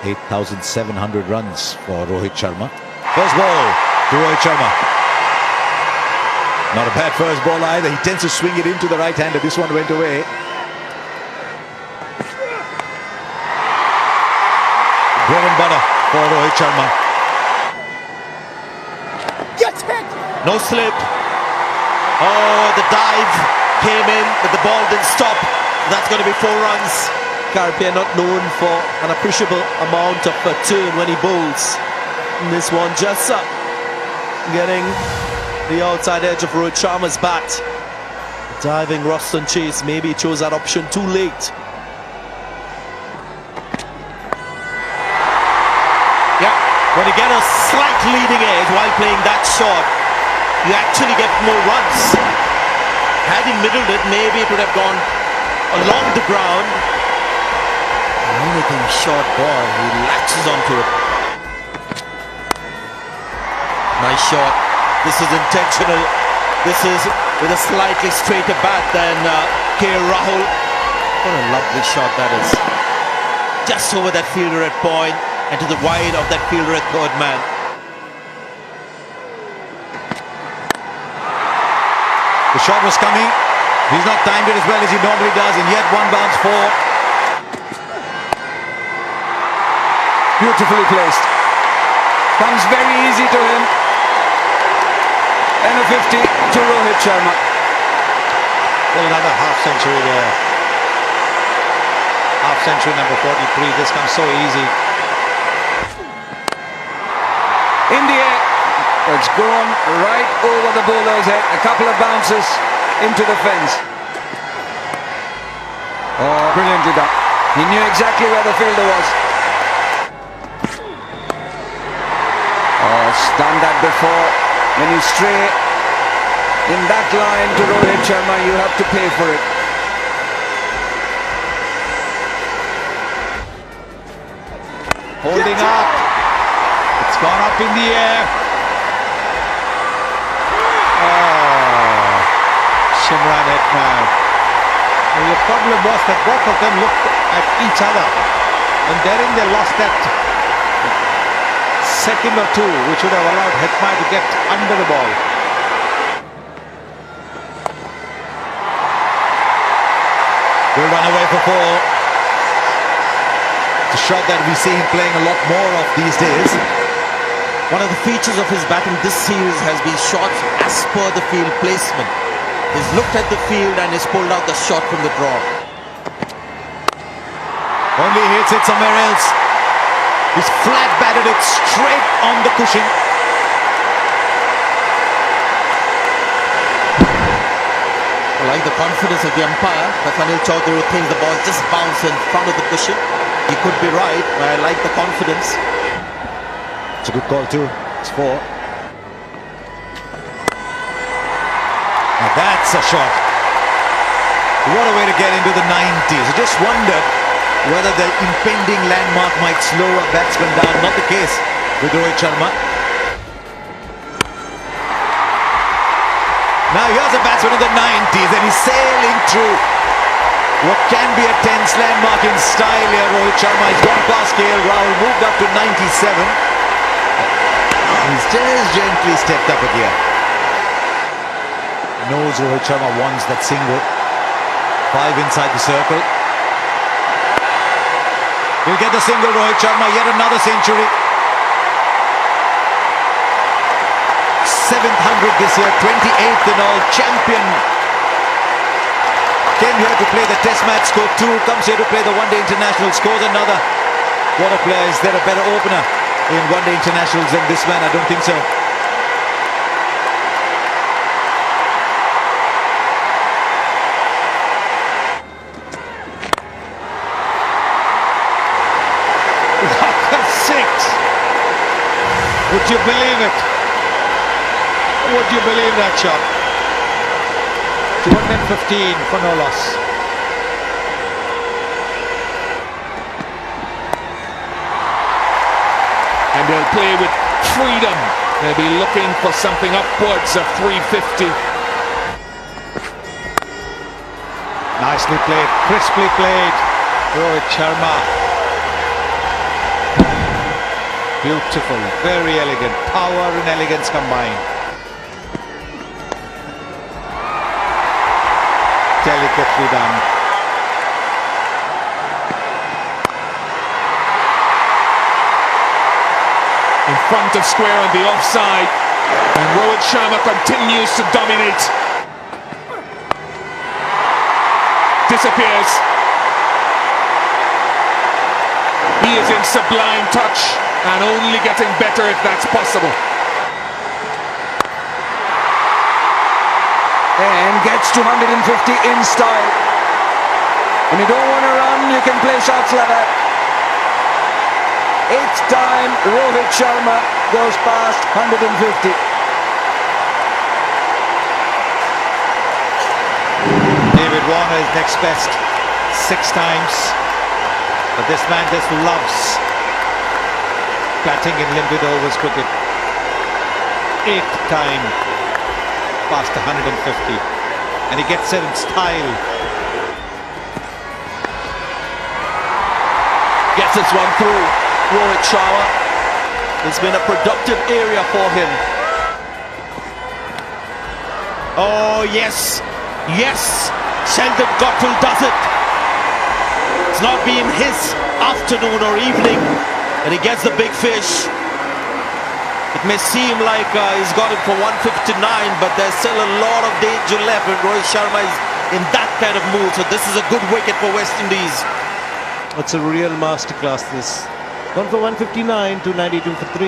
8,700 runs for Rohit Sharma. First ball to Rohit Sharma. Not a bad first ball either. He tends to swing it into the right-hander. This one went away. Bread and butter for Rohit Sharma. Gets hit! No slip. Oh, the dive came in, but the ball didn't stop. That's going to be 4 runs. Carpia not known for an appreciable amount of turn when he bowls. And this one just getting the outside edge of Rohit Sharma's bat. Diving Roston chase, maybe he chose that option too late. Yeah, when you get a slight leading edge while playing that shot, you actually get more runs. Had he middled it, maybe it would have gone along the ground. Anything short ball, he latches onto it. Nice shot. This is intentional. This is with a slightly straighter bat than K. Rahul. What a lovely shot that is. Just over that fielder at point and to the wide of that fielder at third man. The shot was coming. He's not timed it as well as he normally does, and yet one bounce for. Beautifully placed. Comes very easy to him. And a 50 to Rohit Sharma. Well, another half-century there. Half-century number 43. This comes so easy. In the air. It's gone right over the bowler's head. A couple of bounces into the fence. Oh, brilliantly done. He knew exactly where the fielder was. Oh, it's done that before. When you stray in that line to Rohit Sharma, you have to pay for it. Holding up. It's gone up in the air. Oh, Shimran Hetman. Well, the problem was that both of them looked at each other, and therein they lost that second or two, which would have allowed Hetman to get under the ball. Will run away for 4. It's a shot that we see him playing a lot more of these days. One of the features of his batting this series has been shots as per the field placement. He's looked at the field and he's pulled out the shot from the draw. Only hits it somewhere else. He's flat batted it straight on the cushion. I like the confidence of the umpire. But Anil Chaudhary thinks the ball just bounced in front of the cushion. He could be right, but I like the confidence. It's a good call too. It's 4. Now that's a shot. What a way to get into the 90s. I just wondered whether the impending landmark might slow a batsman down. Not the case with Rohit Sharma. Now here's a batsman in the 90s and he's sailing through what can be a tense landmark in style here. Rohit Sharma has gone past KL Rahul, moved up to 97. He's just gently stepped up a gear. Knows Rohit Sharma wants that single. 5 inside the circle. He'll get the single, Rohit Sharma, yet another century. 700 this year, 28th in all, champion. Came here to play the test match, scored 2, comes here to play the one-day international, scores another. What a player. Is there a better opener in one-day internationals than this man? I don't think so. Would you believe it? Would you believe that shot? 215 for no loss. And they'll play with freedom. They'll be looking for something upwards of 350. Nicely played, crisply played. Rohit Sharma. Beautiful, very elegant. Power and elegance combined. Delicately done. In front of square on the offside, and Rohit Sharma continues to dominate. Disappears. He is in sublime touch and only getting better if that's possible. And gets to 150 in style. When you don't want to run, you can play shots like that. 8th time Rohit Sharma goes past 150. David Warner is next best, 6 times. But this man just loves batting in limited overs cricket. 8th time past 150. And he gets it in style. Gets this one through. Rohit Sharma. It's been a productive area for him. Oh yes, yes, Sheldon Gottrell does it. It's not been his afternoon or evening, and he gets the big fish. It may seem like he's got it for 159, but there's still a lot of danger left when Rohit Sharma is in that kind of mood. So this is a good wicket for West Indies. It's a real masterclass, this. Gone for 159 to 92 for 3.